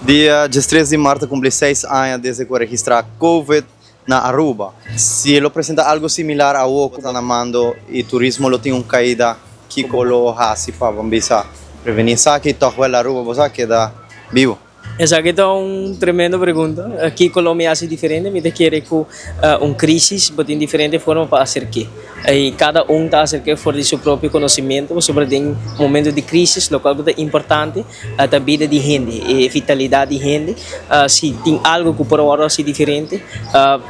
Dia 13 de março cumple 6 anos desde que registrar COVID na Aruba. Se ele apresenta algo similar a o que está namando e turismo lo tem caída que colo hasi para vambisa prevenir saque toque a Aruba você queda vivo. Essa aqui é uma tremenda pergunta. Aqui Colômbia é diferente, me quer que uma crise tem diferente forma para fazer que. E cada está a fazer fora de seu próprio conhecimento sobre um momento de crise, local é importante a vida de gente e vitalidade de gente. Se tem algo que por agora é diferente,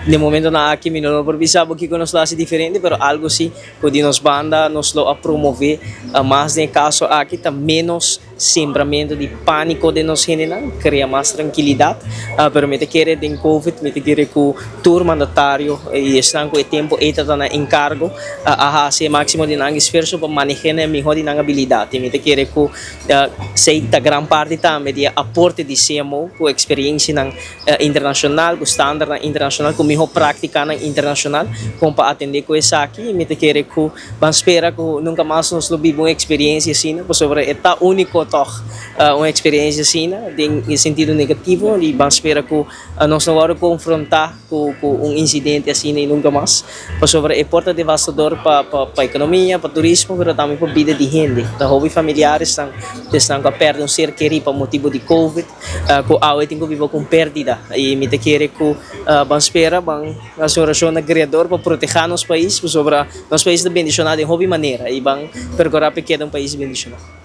no momento na aqui me não precisava que nós lá diferente, mas algo sim que nos banda nos lo a promover mais em caso aqui está menos sembramento de pânico de nos gente cria mais tranquilidade, pero me quer em COVID, me quer que o tour mandatário e estão com o tempo está na encargo a fazer máximo de nang esforço para manejar a melhor de nang habilidade. Me quer que sei a grande parte também de aporte de CMO com experiência nang internacional, com standard internacional, com melhor prática nang internacional, como para atender com essa aqui. Me quer que vamos esperar que nunca mais nos vive uma experiência assim, sobre eta único toch uma experiência assim, em sentido negativo, e vamos esperar que nós não vamos confrontar com incidente assim e nunca mais. Sobre é porta devastador para a economia, para o turismo, mas também para a vida de gente. Os hobby familiares estão a perder um ser querido por motivo de COVID, que a tem que viver com perda. E me quer que vamos esperar, a sua razão criador para proteger nosso país, sobre nosso país de bendicionado em hobby maneira, e vamos percorrer pequeno um país bendicionado.